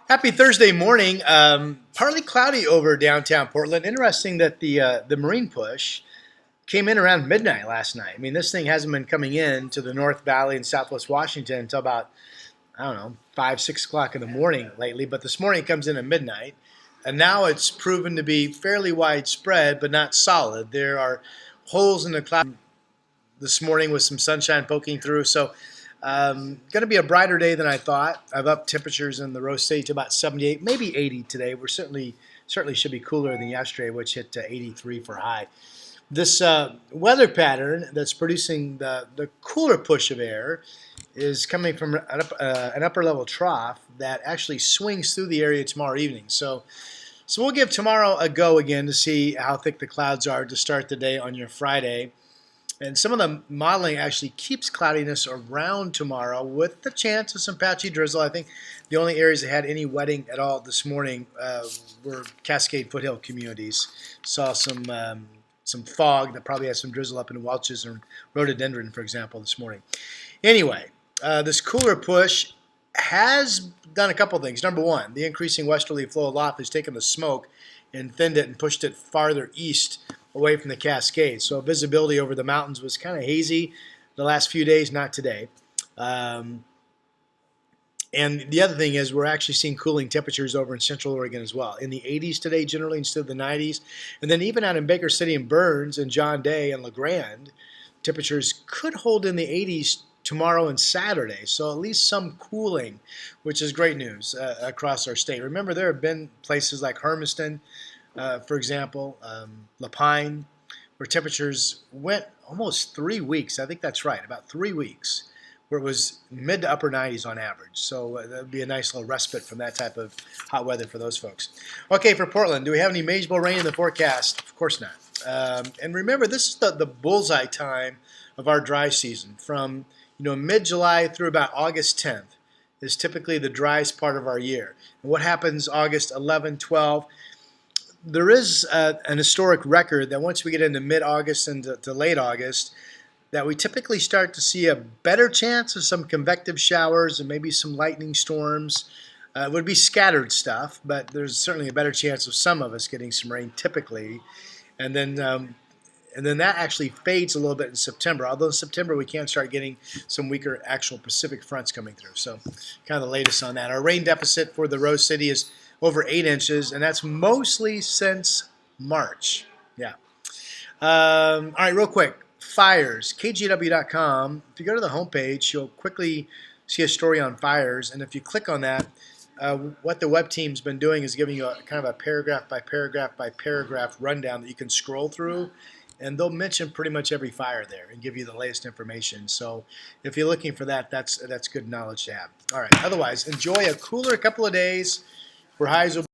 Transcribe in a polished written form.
Happy Thursday morning. Partly cloudy over downtown Portland. Interesting that the Marine Push came in around midnight last night. I mean, this thing hasn't been coming in to the North Valley and Southwest Washington until about, I don't know, 5, 6 o'clock in the morning lately. But this morning it comes in at midnight. And now it's proven to be fairly widespread, but not solid. There are holes in the cloud this morning with some sunshine poking through. So going to be a brighter day than I thought. I've upped temperatures in the Rose City to about 78, maybe 80 today. We're certainly should be cooler than yesterday, which hit 83 for high. This weather pattern that's producing the cooler push of air is coming from an upper level trough that actually swings through the area tomorrow evening. So we'll give tomorrow a go again to see how thick the clouds are to start the day on your Friday. And some of the modeling actually keeps cloudiness around tomorrow with the chance of some patchy drizzle. I think the only areas that had any wetting at all this morning were Cascade Foothill communities. Saw some fog that probably has some drizzle up in Welch's and Rhododendron, for example, this morning. Anyway, this cooler push has done a couple things. Number one, the increasing westerly flow aloft has taken the smoke and thinned it and pushed it farther east away from the Cascades. So visibility over the mountains was kind of hazy the last few days, not today. And the other thing is we're actually seeing cooling temperatures over in Central Oregon as well. In the 80s today generally instead of the 90s. And then even out in Baker City and Burns and John Day and La Grande, temperatures could hold in the 80s tomorrow and Saturday. So at least some cooling, which is great news across our state. Remember, there have been places like Hermiston, for example, La Pine, where temperatures went almost 3 weeks. I think that's right, about 3 weeks, where it was mid to upper 90s on average. So that would be a nice little respite from that type of hot weather for those folks. Okay, for Portland, do we have any measurable rain in the forecast? Of course not. And remember, this is the bullseye time of our dry season. From mid-July through about August 10th is typically the driest part of our year. And what happens August 11, 12? There is an historic record that once we get into mid-August and to late August, that we typically start to see a better chance of some convective showers and maybe some lightning storms. It would be scattered stuff, but there's certainly a better chance of some of us getting some rain typically. And then that actually fades a little bit in September. Although in September we can start getting some weaker actual Pacific fronts coming through. So kind of the latest on that. Our rain deficit for the Rose City is over 8 inches, and that's mostly since March. Yeah. All right, real quick. Fires, kgw.com. If you go to the homepage, you'll quickly see a story on fires, and if you click on that, what the web team's been doing is giving you a kind of a paragraph by paragraph by paragraph rundown that you can scroll through, and they'll mention pretty much every fire there and give you the latest information. So if you're looking for that, that's good knowledge to have. All right. Otherwise, enjoy a cooler couple of days where highs will